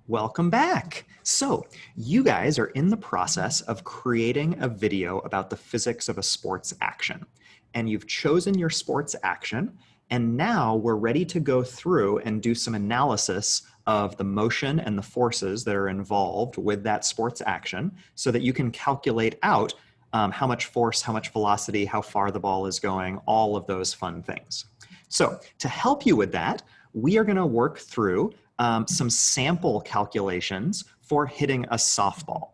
Welcome back. So you guys are in the process of creating a video about the physics of a sports action. And you've chosen your sports action, and now we're ready to go through and do some analysis of the motion and the forces that are involved with that sports action so that you can calculate out how much force, how much velocity, how far the ball is going, all of those fun things. So to help you with that, we are going to work through some sample calculations for hitting a softball.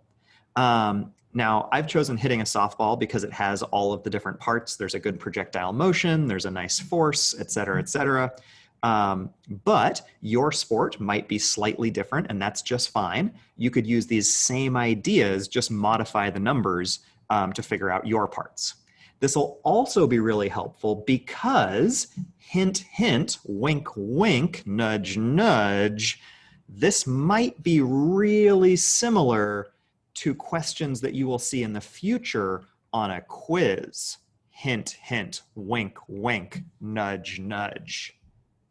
Now, I've chosen hitting a softball because it has all of the different parts. There's a good projectile motion, there's a nice force, et cetera, et cetera. But your sport might be slightly different, and that's just fine. You could use these same ideas, just modify the numbers to figure out your parts. This will also be really helpful because, hint, hint, wink, wink, nudge, nudge, this might be really similar to questions that you will see in the future on a quiz. Hint, hint, wink, wink, nudge, nudge.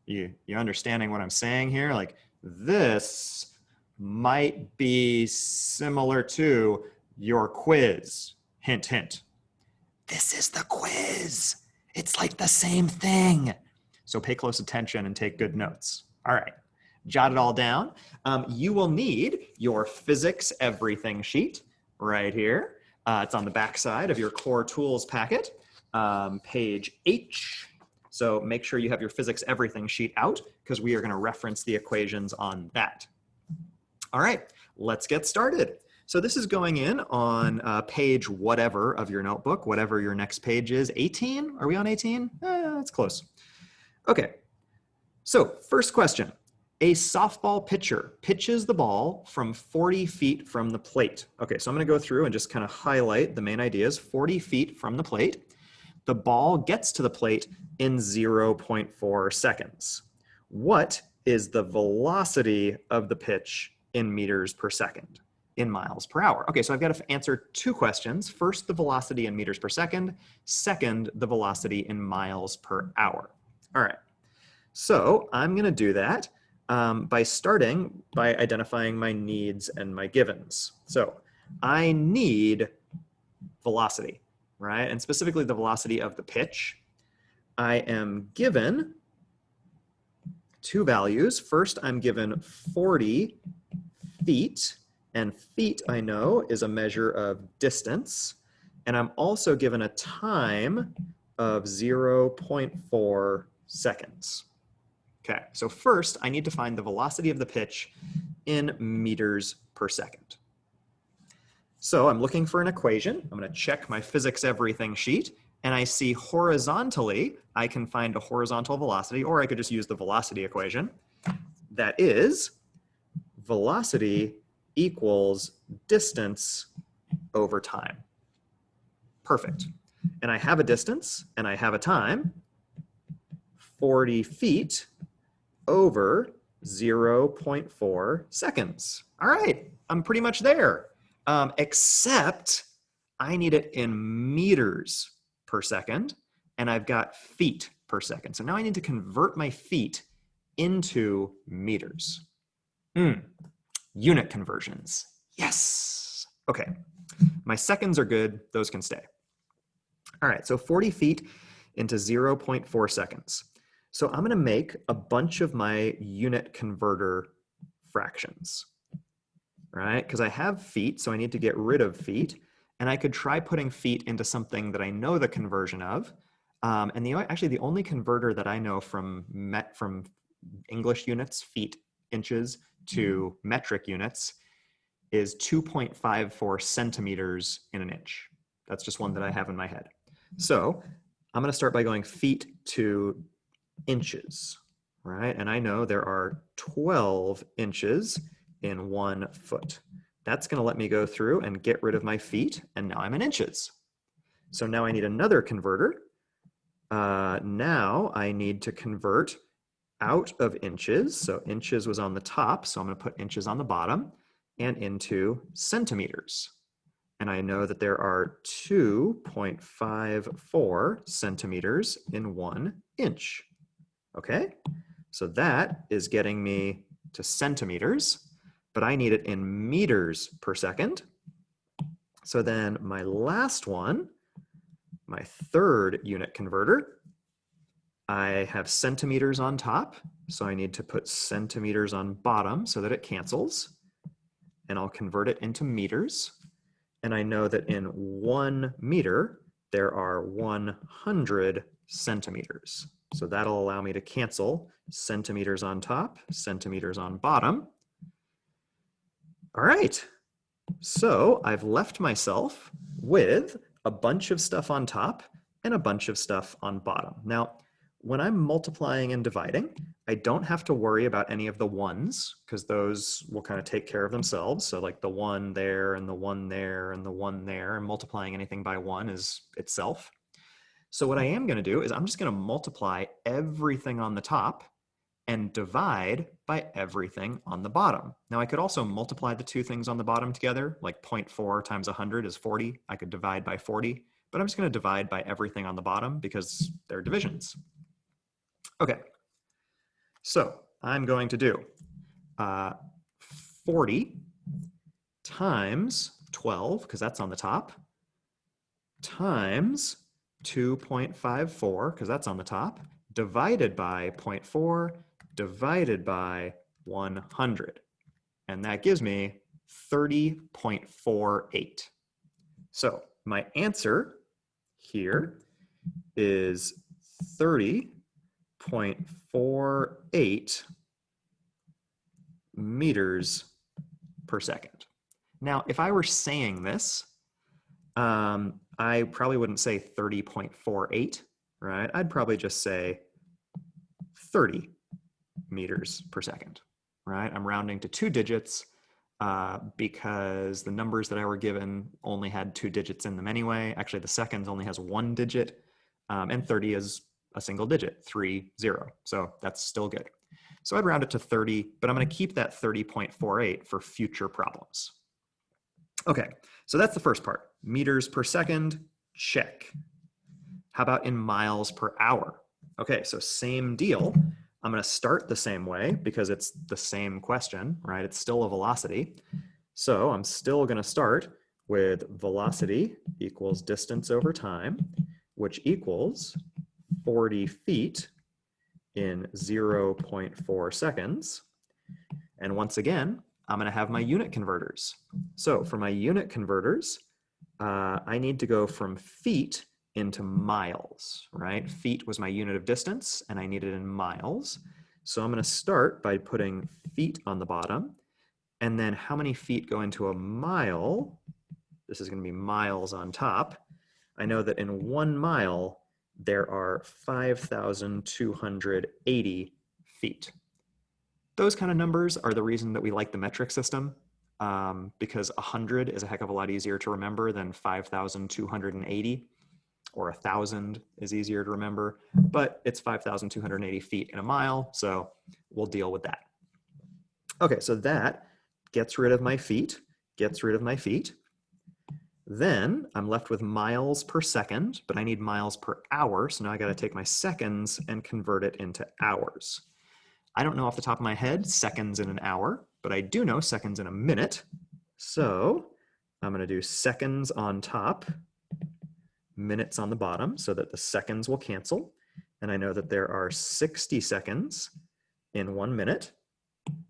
You understanding what I'm saying here? Like, this might be similar to your quiz. Hint, hint. This is the quiz. It's like the same thing. So pay close attention and take good notes. All right, jot it all down. You will need your physics everything sheet right here. It's on the back side of your core tools packet, page H. So make sure you have your physics everything sheet out because we are going to reference the equations on that. All right, let's get started. So this is going in on page whatever of your notebook, whatever your next page is. 18? Are we on 18? That's close. Okay, so first question. A softball pitcher pitches the ball from 40 feet from the plate. Okay, so I'm going to go through and just kind of highlight the main ideas. 40 feet from the plate. The ball gets to the plate in 0.4 seconds. What is the velocity of the pitch in meters per second? In miles per hour. Okay, so I've got to answer two questions. First, the velocity in meters per second. Second, the velocity in miles per hour. All right, so I'm going to do that by starting by identifying my needs and my givens. So I need velocity, right? And specifically the velocity of the pitch. I am given two values. First, I'm given 40 feet. And feet, I know, is a measure of distance. And I'm also given a time of 0.4 seconds. Okay, so first I need to find the velocity of the pitch in meters per second. So I'm looking for an equation. I'm going to check my physics everything sheet, and I see horizontally, I can find a horizontal velocity, or I could just use the velocity equation. That is velocity equals distance over time. Perfect. And I have a distance and I have a time, 40 feet over 0.4 seconds. All right, I'm pretty much there, except I need it in meters per second, and I've got feet per second. So now I need to convert my feet into meters. Unit conversions. Yes. Okay. My seconds are good. Those can stay. All right. So 40 feet into 0.4 seconds. So I'm going to make a bunch of my unit converter fractions, right? Because I have feet, so I need to get rid of feet. And I could try putting feet into something that I know the conversion of. And actually the only converter that I know from English units, feet, inches, to metric units is 2.54 centimeters in an inch. That's just one that I have in my head. So I'm going to start by going feet to inches, right? And I know there are 12 inches in 1 foot. That's going to let me go through and get rid of my feet, and now I'm in inches. So now I need another converter. Now I need to convert out of inches. So inches was on the top, so I'm going to put inches on the bottom, and into centimeters. And I know that there are 2.54 centimeters in 1 inch. Okay, so that is getting me to centimeters. but I need it in meters per second. So then my last one, my third unit converter, I have centimeters on top, so I need to put centimeters on bottom so that it cancels, and I'll convert it into meters. And I know that in 1 meter, there are 100 centimeters. So that'll allow me to cancel centimeters on top, centimeters on bottom. All right, so I've left myself with a bunch of stuff on top and a bunch of stuff on bottom. Now, when I'm multiplying and dividing, I don't have to worry about any of the ones because those will kind of take care of themselves. So like the 1 there and the 1 there and the 1 there, and multiplying anything by 1 is itself. So what I am going to do is I'm just going to multiply everything on the top and divide by everything on the bottom. Now I could also multiply the two things on the bottom together, like 0.4 times 100 is 40. I could divide by 40, but I'm just going to divide by everything on the bottom because they're divisions. Okay, so I'm going to do 40 times 12, because that's on the top, times 2.54, because that's on the top, divided by 0.4, divided by 100. And that gives me 30.48. So my answer here is 30.48 meters per second. Now, if I were saying this, I probably wouldn't say 30.48, right? I'd probably just say 30 meters per second, right? I'm rounding to 2 digits because the numbers that I were given only had 2 digits in them anyway. Actually, the seconds only has 1 digit, and 30 is a single digit, 30. So that's still good. So I'd round it to 30, but I'm going to keep that 30.48 for future problems. Okay, so that's the first part. Meters per second, check. How about in miles per hour? Okay, so same deal. I'm going to start the same way because it's the same question, right? It's still a velocity. So I'm still going to start with velocity equals distance over time, which equals 40 feet in 0.4 seconds. And once again, I'm going to have my unit converters. So for my unit converters, I need to go from feet into miles, right? Feet was my unit of distance, and I need it in miles. So I'm going to start by putting feet on the bottom, and then how many feet go into a mile? This is going to be miles on top. I know that in 1 mile, there are 5,280 feet. Those kind of numbers are the reason that we like the metric system, because 100 is a heck of a lot easier to remember than 5,280, or 1,000 is easier to remember, but it's 5,280 feet in a mile, so we'll deal with that. Okay, so that gets rid of my feet, gets rid of my feet. Then I'm left with miles per second, but I need miles per hour, so now I got to take my seconds and convert it into hours. I don't know off the top of my head seconds in an hour, but I do know seconds in a minute. So I'm going to do seconds on top, minutes on the bottom, so that the seconds will cancel. And I know that there are 60 seconds in 1 minute.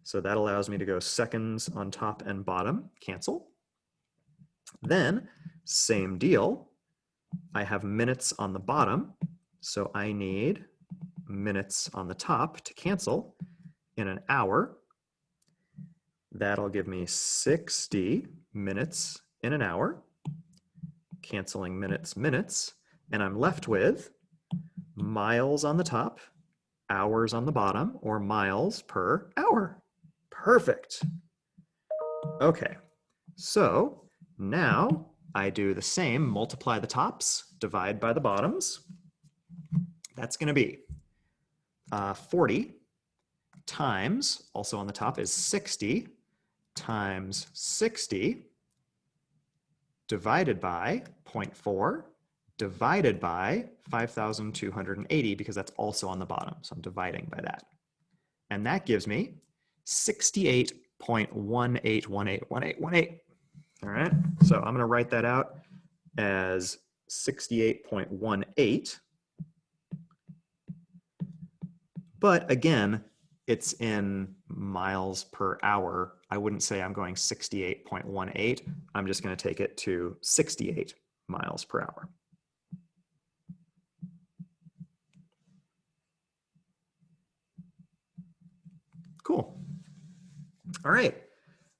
So that allows me to go seconds on top and bottom, cancel. Then, same deal, I have minutes on the bottom, so I need minutes on the top to cancel in an hour. That'll give me 60 minutes in an hour, canceling minutes, minutes, and I'm left with miles on the top, hours on the bottom, or miles per hour. Perfect. Okay, so now I do the same, multiply the tops, divide by the bottoms. That's going to be 40 times, also on the top is 60, times 60, divided by 0.4, divided by 5,280, because that's also on the bottom. So I'm dividing by that. And that gives me 68 0.18181818. All right, so I'm going to write that out as 68.18. But again, it's in miles per hour. I wouldn't say I'm going 68.18. I'm just going to take it to 68 miles per hour. Cool. All right.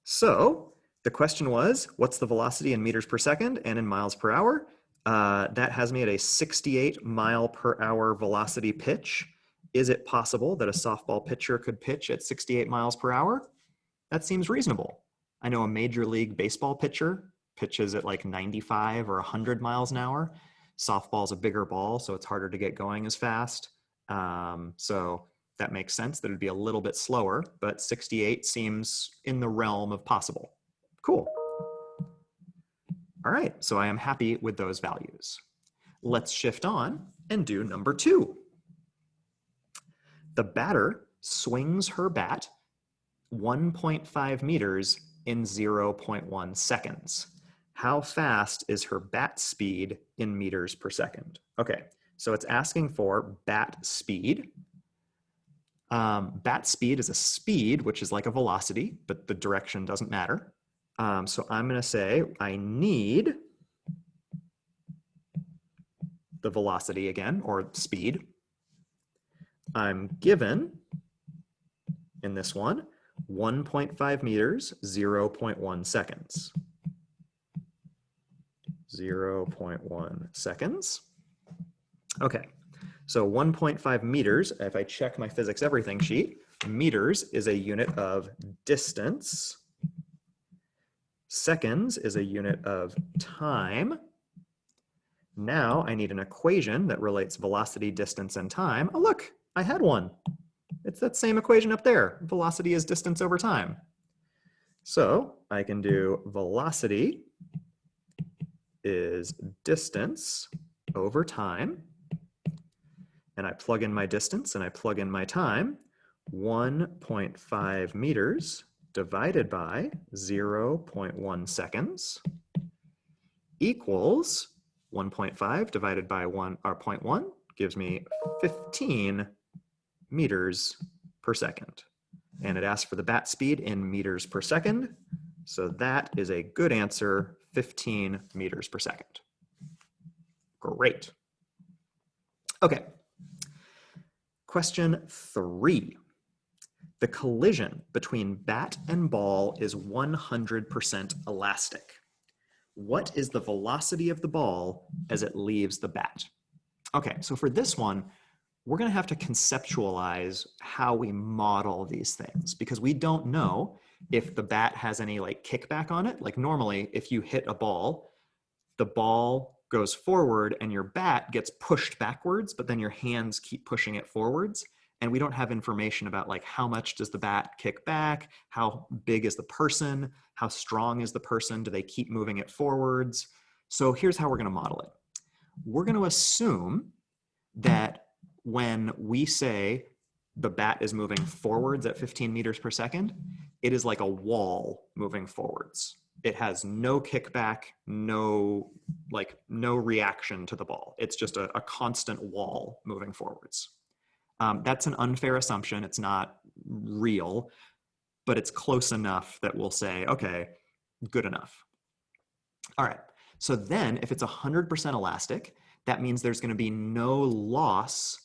So the question was, what's the velocity in meters per second and in miles per hour? That has me at a 68 mile per hour velocity pitch. Is it possible that a softball pitcher could pitch at 68 miles per hour? That seems reasonable. I know a Major League Baseball pitcher pitches at like 95 or 100 miles an hour. Softball's a bigger ball, so it's harder to get going as fast. So that makes sense that it'd be a little bit slower, but 68 seems in the realm of possible. Cool. All right, so I am happy with those values. Let's shift on and do number 2. The batter swings her bat 1.5 meters in 0.1 seconds. How fast is her bat speed in meters per second? Okay, so it's asking for bat speed. Bat speed is a speed, which is like a velocity, but the direction doesn't matter. So I'm going to say I need the velocity again, or speed. I'm given, in this one, 1.5 meters, 0.1 seconds. 0.1 seconds. Okay, so 1.5 meters, if I check my physics everything sheet, meters is a unit of distance. Seconds is a unit of time. Now I need an equation that relates velocity, distance, and time. Oh, look, I had one. It's that same equation up there. Velocity is distance over time. So I can do velocity is distance over time. And I plug in my distance and I plug in my time. 1.5 meters divided by 0.1 seconds equals 1.5 divided by 0.1 gives me 15 meters per second. And it asks for the bat speed in meters per second. So that is a good answer, 15 meters per second. Great. Okay. Question 3. The collision between bat and ball is 100% elastic. What is the velocity of the ball as it leaves the bat? Okay, so for this one, we're going to have to conceptualize how we model these things because we don't know if the bat has any like kickback on it. Like normally, if you hit a ball, the ball goes forward and your bat gets pushed backwards, but then your hands keep pushing it forwards. And we don't have information about like how much does the bat kick back, how big is the person, how strong is the person, do they keep moving it forwards? So here's how we're going to model it. We're going to assume that when we say the bat is moving forwards at 15 meters per second, it is like a wall moving forwards. It has no kickback, no reaction to the ball. It's just a constant wall moving forwards. That's an unfair assumption. It's not real, but it's close enough that we'll say, okay, good enough. All right, so then if it's 100% elastic, that means there's going to be no loss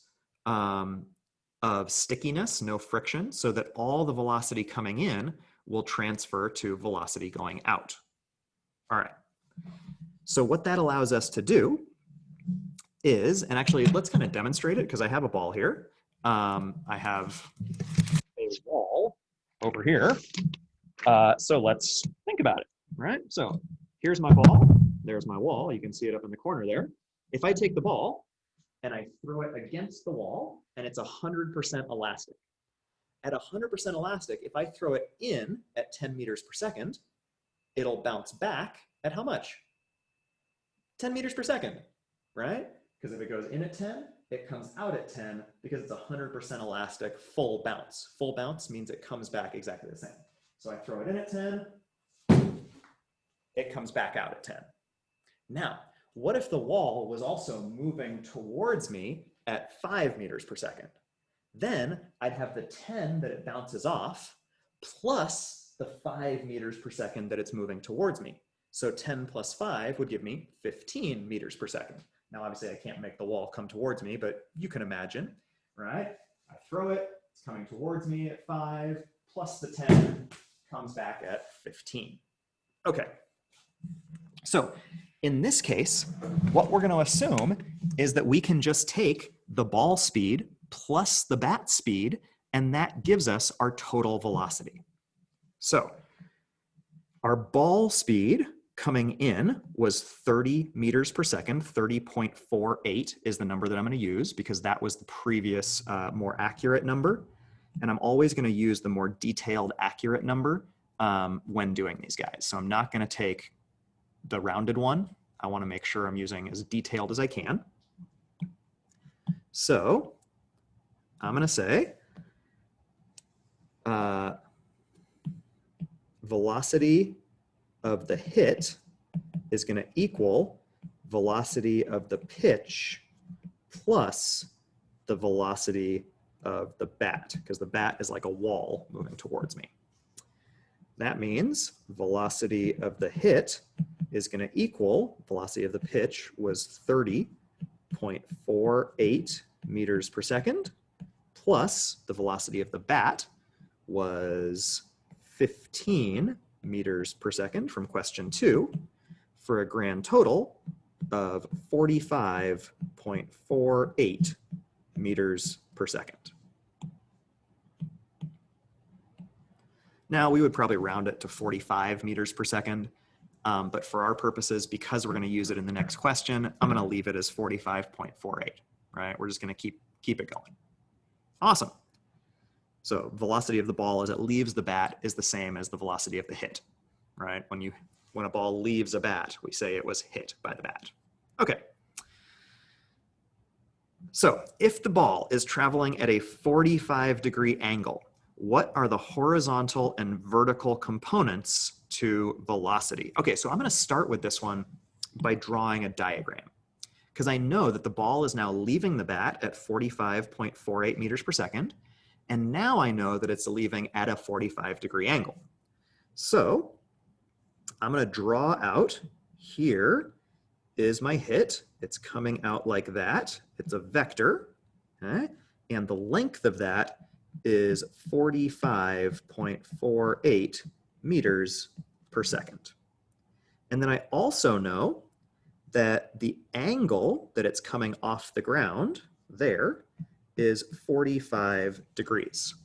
of stickiness, no friction, so that all the velocity coming in will transfer to velocity going out. All right, so what that allows us to do is, and actually let's kind of demonstrate it because I have a ball here. I have a wall over here. So let's think about it, right? So here's my ball, there's my wall. You can see it up in the corner there. If I take the ball and I throw it against the wall and it's 100% elastic. At 100% elastic, if I throw it in at 10 meters per second, it'll bounce back at how much? 10 meters per second, right? Because if it goes in at 10, it comes out at 10 because it's 100% elastic, full bounce. Full bounce means it comes back exactly the same. So So I throw it in at 10, it comes back out at 10. Now, what if the wall was also moving towards me at 5 meters per second? Then I'd have the 10 that it bounces off plus the 5 meters per second that it's moving towards me. So 10 plus 5 would give me 15 meters per second. Now, obviously, I can't make the wall come towards me, but you can imagine, right? I throw it, it's coming towards me at 5, plus the 10 comes back at 15. Okay. So in this case, what we're going to assume is that we can just take the ball speed plus the bat speed, and that gives us our total velocity. So our ball speed coming in was 30 meters per second. 30.48 is the number that I'm going to use because that was the previous more accurate number. And I'm always going to use the more detailed accurate number when doing these guys. So I'm not going to take the rounded one. I want to make sure I'm using as detailed as I can. So I'm going to say velocity of the hit is going to equal velocity of the pitch plus the velocity of the bat, because the bat is like a wall moving towards me. That means velocity of the hit is going to equal, velocity of the pitch was 30.48 meters per second, plus the velocity of the bat was 15 meters per second from question 2, for a grand total of 45.48 meters per second. Now, we would probably round it to 45 meters per second, but for our purposes, because we're going to use it in the next question, I'm going to leave it as 45.48, right? We're just going to keep it going. Awesome. So velocity of the ball as it leaves the bat is the same as the velocity of the hit, right? When a ball leaves a bat, we say it was hit by the bat. Okay. So if the ball is traveling at a 45-degree angle, what are the horizontal and vertical components to velocity? Okay, so I'm going to start with this one by drawing a diagram, because I know that the ball is now leaving the bat at 45.48 meters per second, and now I know that it's leaving at a 45-degree angle. So I'm going to draw out, here is my hit. It's coming out like that. It's a vector, okay? And the length of that is 45.48 meters per second. And then I also know that the angle that it's coming off the ground there is 45 degrees.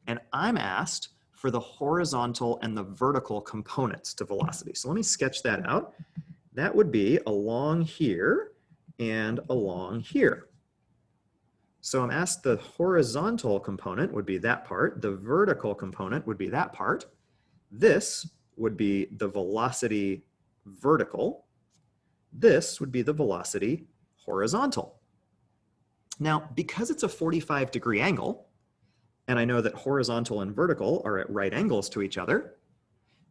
And I'm asked for the horizontal and the vertical components to velocity. So let me sketch that out. That would be along here and along here. So I'm asked the horizontal component would be that part. The vertical component would be that part. This would be the velocity vertical. This would be the velocity horizontal. Now, because it's a 45-degree angle, and I know that horizontal and vertical are at right angles to each other,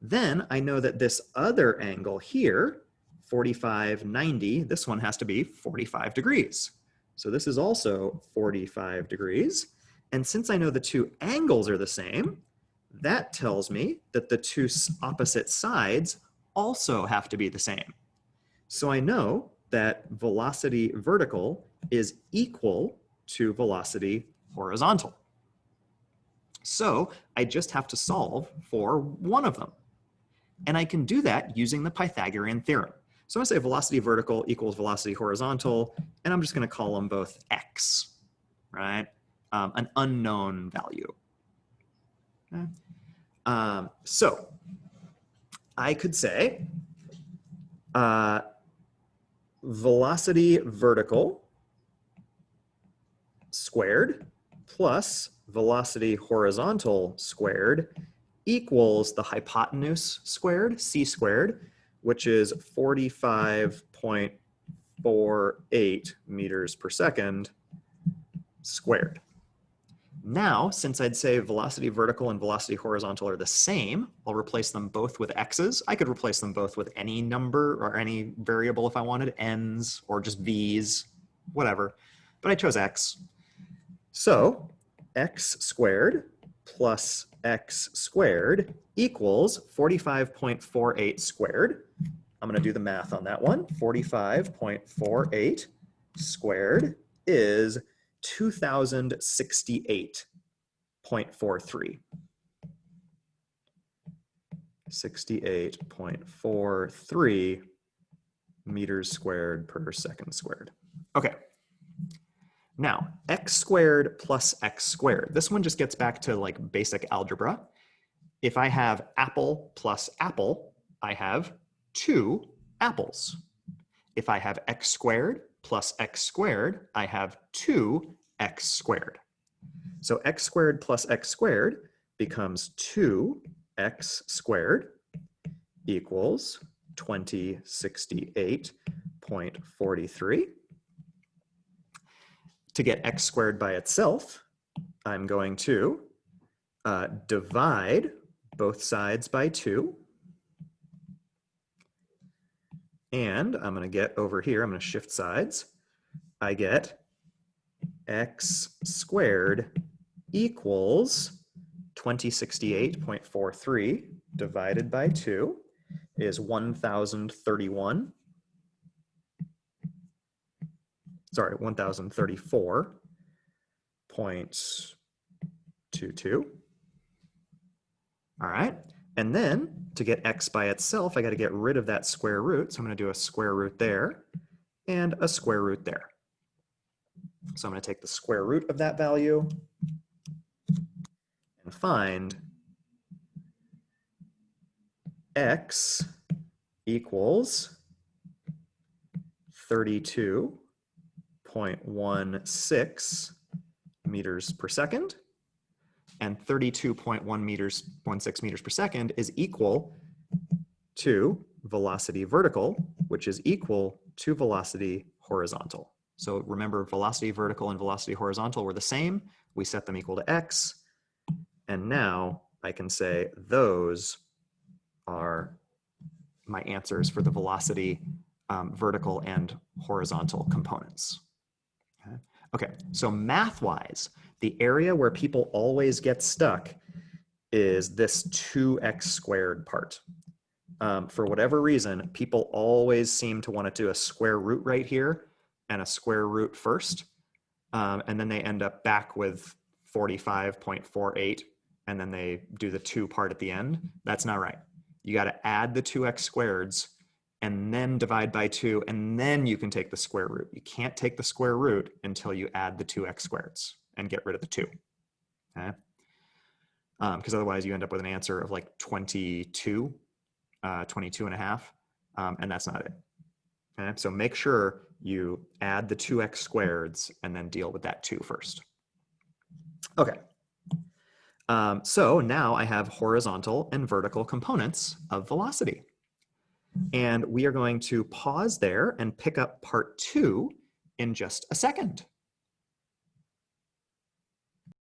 then I know that this other angle here, 45, 90, this one has to be 45 degrees. So this is also 45 degrees. And since I know the two angles are the same, that tells me that the two opposite sides also have to be the same. So I know that velocity vertical is equal to velocity horizontal. So I just have to solve for one of them. And I can do that using the Pythagorean theorem. So I'm going to say velocity vertical equals velocity horizontal, and I'm just going to call them both x, right? An unknown value. Okay. So I could say velocity vertical squared plus velocity horizontal squared equals the hypotenuse squared, c squared, which is 45.48 meters per second squared. Now, since I'd say velocity vertical and velocity horizontal are the same, I'll replace them both with x's. I could replace them both with any number or any variable if I wanted, n's or just v's, whatever. But I chose x. So x squared plus x squared equals 45.48 squared. I'm going to do the math on that one. 45.48 squared is 2068.43. 68.43 meters squared per second squared. Okay. Now, x squared plus x squared. This one just gets back to like basic algebra. If I have apple plus apple, I have 2 apples. If I have x squared plus x squared, I have 2x squared. So x squared plus x squared becomes 2x squared equals 2068.43. To get x squared by itself, I'm going to divide both sides by 2. And I'm going to get over here, I'm going to shift sides. I get x squared equals 2068.43 divided by 2 is 1034.22. All right. And then to get x by itself, I got to get rid of that square root. So I'm going to do a square root there and a square root there. So I'm going to take the square root of that value and find x equals 32.16 meters per second. And 32.16 meters per second is equal to velocity vertical, which is equal to velocity horizontal. So remember, velocity vertical and velocity horizontal were the same. We set them equal to x. And now I can say those are my answers for the velocity vertical and horizontal components. Okay, so math-wise, the area where people always get stuck is this 2x squared part. For whatever reason, people always seem to want to do a square root right here and a square root first, and then they end up back with 45.48, and then they do the 2 part at the end. That's not right. You got to add the 2x squareds and then divide by 2, and then you can take the square root. You can't take the square root until you add the 2x squareds and get rid of the 2. Okay? Because otherwise you end up with an answer of like 22, 22 and a half, and that's not it. Okay? So make sure you add the 2x squareds and then deal with that 2 first. Okay. So now I have horizontal and vertical components of velocity. And we are going to pause there and pick up part 2 in just a second.